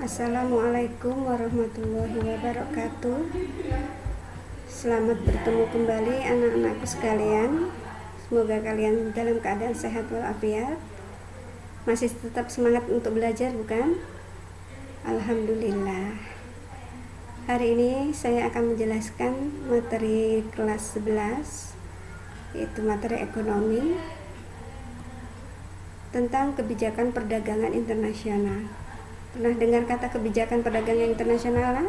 Assalamualaikum warahmatullahi wabarakatuh. Selamat bertemu kembali anak-anakku sekalian. Semoga kalian dalam keadaan sehat walafiat. Masih tetap semangat untuk belajar, bukan? Alhamdulillah. Hari ini saya akan menjelaskan materi kelas 11, yaitu materi ekonomi, tentang kebijakan perdagangan internasional. Pernah dengar kata kebijakan perdagangan internasional?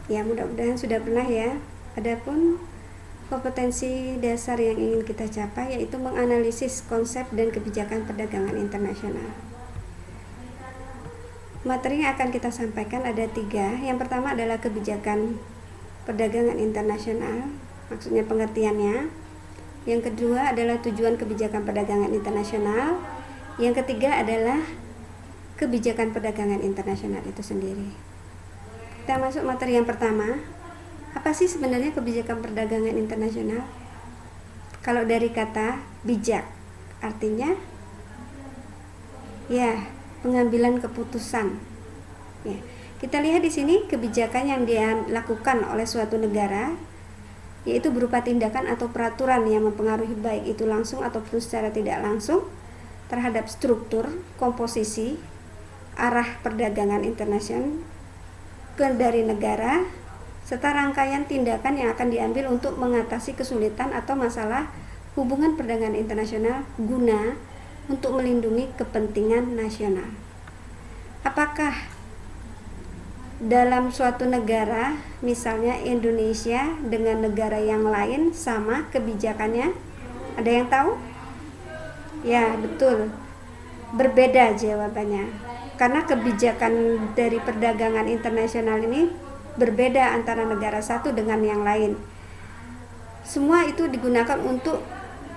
Ya, mudah-mudahan sudah pernah ya. Adapun kompetensi dasar yang ingin kita capai yaitu menganalisis konsep dan kebijakan perdagangan internasional. Materi yang akan kita sampaikan ada 3. Yang pertama adalah kebijakan perdagangan internasional, maksudnya pengertiannya. Yang kedua adalah tujuan kebijakan perdagangan internasional. Yang ketiga adalah kebijakan perdagangan internasional itu sendiri. Kita masuk materi yang pertama. Apa sih sebenarnya kebijakan perdagangan internasional? Kalau dari kata bijak, artinya ya pengambilan keputusan. Ya, kita lihat di sini kebijakan yang dilakukan oleh suatu negara, yaitu berupa tindakan atau peraturan yang mempengaruhi baik itu langsung ataupun secara tidak langsung terhadap struktur, komposisi, arah perdagangan internasional dari negara, serta rangkaian tindakan yang akan diambil untuk mengatasi kesulitan atau masalah hubungan perdagangan internasional guna untuk melindungi kepentingan nasional. Apakah dalam suatu negara, misalnya Indonesia dengan negara yang lain sama kebijakannya? Ada yang tahu? Ya, betul. Berbeda jawabannya. Karena kebijakan dari perdagangan internasional ini berbeda antara negara satu dengan yang lain. Semua itu digunakan untuk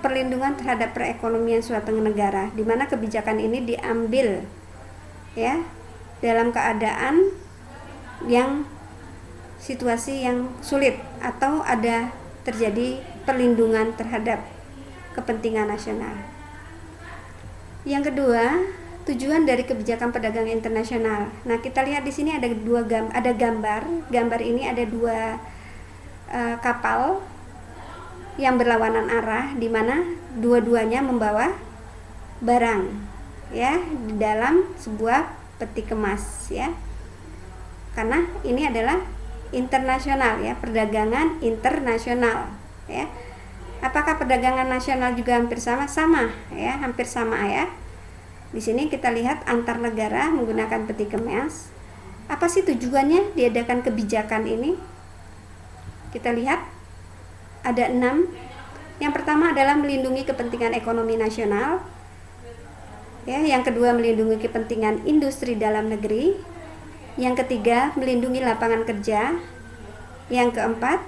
perlindungan terhadap perekonomian suatu negara, di mana kebijakan ini diambil ya dalam keadaan yang situasi yang sulit atau ada terjadi perlindungan terhadap kepentingan nasional. Yang kedua, tujuan dari kebijakan perdagangan internasional. Nah, kita lihat di sini ada gambar. Gambar ini ada 2 kapal yang berlawanan arah, di mana dua-duanya membawa barang ya di dalam sebuah peti kemas ya. Karena ini adalah internasional ya, perdagangan internasional ya. Apakah perdagangan nasional juga hampir sama? Sama ya, hampir sama ya. Di sini kita lihat antar negara menggunakan peti kemas. Apa sih tujuannya diadakan kebijakan ini? Kita lihat ada 6. Yang pertama adalah melindungi kepentingan ekonomi nasional. Ya, yang kedua melindungi kepentingan industri dalam negeri. Yang ketiga melindungi lapangan kerja. Yang keempat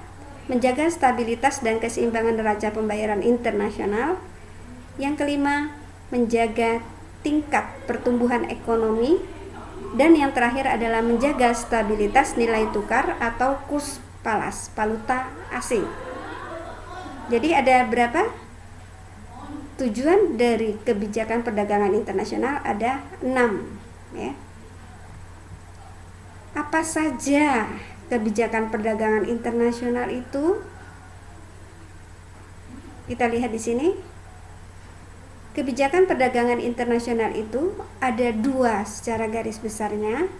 menjaga stabilitas dan keseimbangan neraca pembayaran internasional. Yang kelima menjaga tingkat pertumbuhan ekonomi, dan yang terakhir adalah menjaga stabilitas nilai tukar atau kurs palas, valuta asing. Jadi ada berapa tujuan dari kebijakan perdagangan internasional? Ada 6 ya. Apa saja kebijakan perdagangan internasional itu? Kita lihat di sini. Kebijakan perdagangan internasional itu ada 2 secara garis besarnya.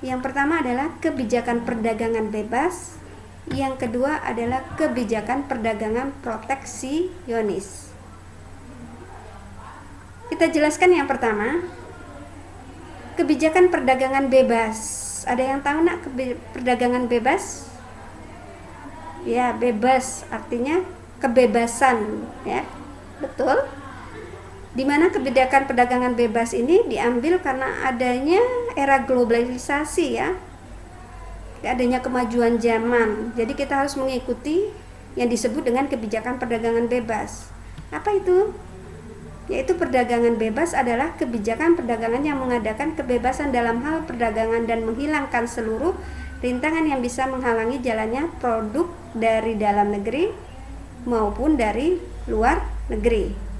Yang pertama adalah kebijakan perdagangan bebas. Yang kedua adalah kebijakan perdagangan proteksionis. Kita jelaskan yang pertama, kebijakan perdagangan bebas. Ada yang tahu nak perdagangan bebas? Ya, bebas artinya kebebasan ya. Betul. Di mana kebijakan perdagangan bebas ini diambil karena adanya era globalisasi ya, adanya kemajuan zaman. Jadi kita harus mengikuti yang disebut dengan kebijakan perdagangan bebas. Apa itu? Yaitu perdagangan bebas adalah kebijakan perdagangan yang mengadakan kebebasan dalam hal perdagangan dan menghilangkan seluruh rintangan yang bisa menghalangi jalannya produk dari dalam negeri maupun dari luar negeri.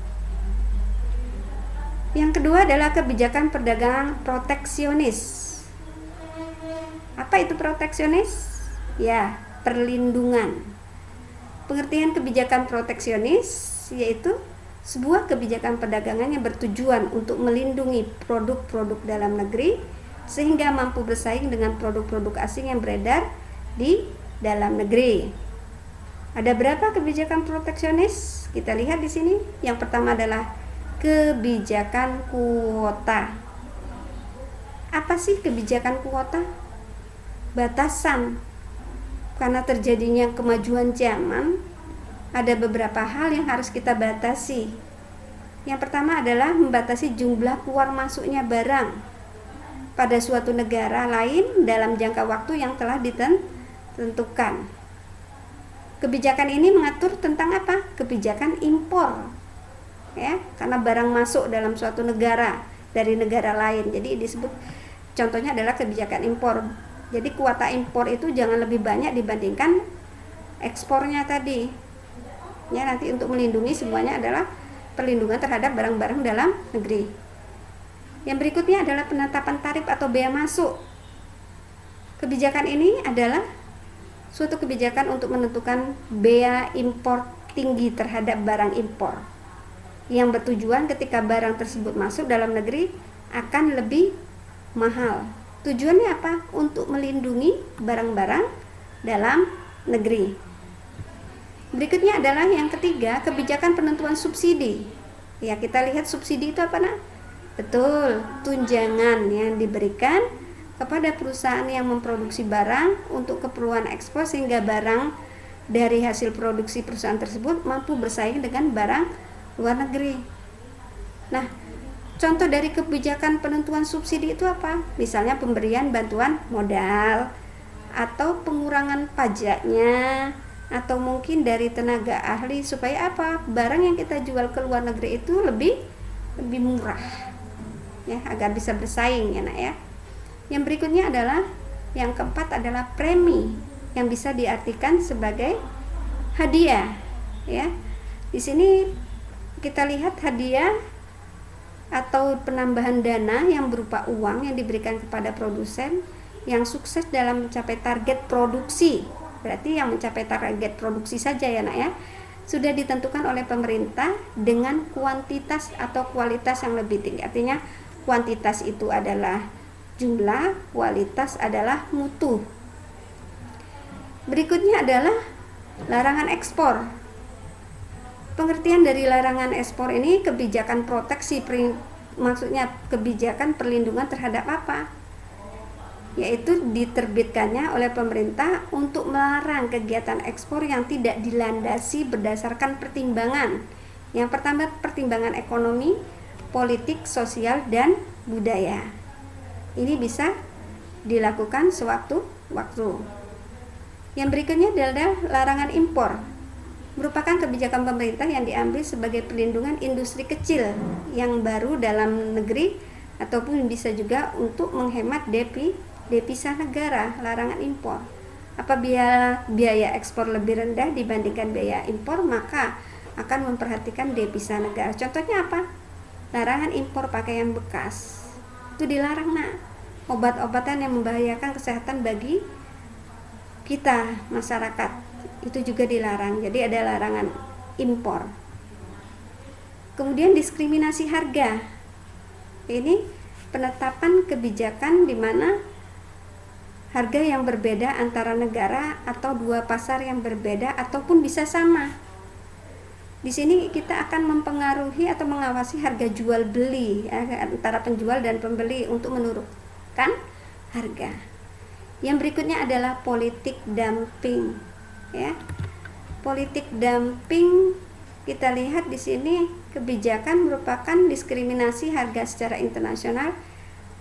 Yang kedua adalah kebijakan perdagangan proteksionis. Apa itu proteksionis? Ya, perlindungan. Pengertian kebijakan proteksionis yaitu sebuah kebijakan perdagangan yang bertujuan untuk melindungi produk-produk dalam negeri sehingga mampu bersaing dengan produk-produk asing yang beredar di dalam negeri. Ada berapa kebijakan proteksionis? Kita lihat di sini. Yang pertama adalah kebijakan kuota. Apa sih kebijakan kuota? Batasan. Karena terjadinya kemajuan zaman, ada beberapa hal yang harus kita batasi. Yang pertama adalah membatasi jumlah keluar masuknya barang pada suatu negara lain dalam jangka waktu yang telah ditentukan. Kebijakan ini mengatur tentang apa? Kebijakan impor. Ya, karena barang masuk dalam suatu negara dari negara lain. Jadi disebut contohnya adalah kebijakan impor. Jadi kuota impor itu jangan lebih banyak dibandingkan ekspornya tadi. Ya, nanti untuk melindungi semuanya adalah perlindungan terhadap barang-barang dalam negeri. Yang berikutnya adalah penetapan tarif atau bea masuk. Kebijakan ini adalah suatu kebijakan untuk menentukan bea impor tinggi terhadap barang impor yang bertujuan ketika barang tersebut masuk dalam negeri akan lebih mahal. Tujuannya apa? Untuk melindungi barang-barang dalam negeri. Berikutnya adalah yang ketiga, kebijakan penentuan subsidi. Ya, kita lihat subsidi itu apa, nak? Betul, tunjangan yang diberikan kepada perusahaan yang memproduksi barang untuk keperluan ekspor sehingga barang dari hasil produksi perusahaan tersebut mampu bersaing dengan barang luar negeri. Nah, contoh dari kebijakan penentuan subsidi itu apa? Misalnya pemberian bantuan modal atau pengurangan pajaknya, atau mungkin dari tenaga ahli supaya apa? Barang yang kita jual ke luar negeri itu lebih murah. Ya, agar bisa bersaing ya, Nak ya. Yang berikutnya adalah yang keempat adalah premi yang bisa diartikan sebagai hadiah ya. Di sini kita lihat hadiah atau penambahan dana yang berupa uang yang diberikan kepada produsen yang sukses dalam mencapai target produksi. Berarti yang mencapai target produksi saja ya, Nak ya. Sudah ditentukan oleh pemerintah dengan kuantitas atau kualitas yang lebih tinggi. Artinya kuantitas itu adalah jumlah, kualitas adalah mutu. Berikutnya adalah larangan ekspor. Pengertian dari larangan ekspor ini kebijakan proteksi, maksudnya kebijakan perlindungan terhadap apa? Yaitu diterbitkannya oleh pemerintah untuk melarang kegiatan ekspor yang tidak dilandasi berdasarkan pertimbangan. Yang pertama, pertimbangan ekonomi, politik, sosial, dan budaya. Ini bisa dilakukan sewaktu-waktu. Yang berikutnya adalah larangan impor. Merupakan kebijakan pemerintah yang diambil sebagai perlindungan industri kecil yang baru dalam negeri ataupun bisa juga untuk menghemat devisa negara. Larangan impor. Apabila biaya ekspor lebih rendah dibandingkan biaya impor, maka akan memperhatikan devisa negara. Contohnya apa? Larangan impor pakaian bekas. Itu dilarang, Nak. Obat-obatan yang membahayakan kesehatan bagi kita masyarakat itu juga dilarang. Jadi ada larangan impor. Kemudian diskriminasi harga. Ini penetapan kebijakan di mana harga yang berbeda antara negara atau dua pasar yang berbeda ataupun bisa sama. Di sini kita akan mempengaruhi atau mengawasi harga jual beli antara penjual dan pembeli untuk menurunkan harga. Yang berikutnya adalah politik dumping. Ya, politik dumping kita lihat di sini kebijakan merupakan diskriminasi harga secara internasional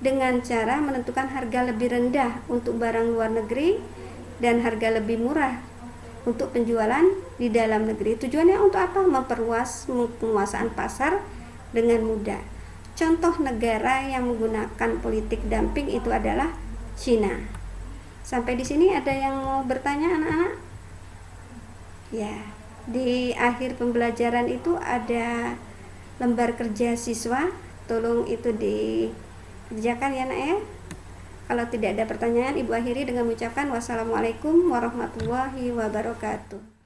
dengan cara menentukan harga lebih rendah untuk barang luar negeri dan harga lebih murah untuk penjualan di dalam negeri. Tujuannya untuk apa? Memperluas penguasaan pasar dengan mudah. Contoh negara yang menggunakan politik dumping itu adalah Cina. Sampai di sini ada yang mau bertanya, anak-anak? Ya, di akhir pembelajaran itu ada lembar kerja siswa. Tolong itu dikerjakan ya, Nak ya. Kalau tidak ada pertanyaan, Ibu akhiri dengan mengucapkan wassalamualaikum warahmatullahi wabarakatuh.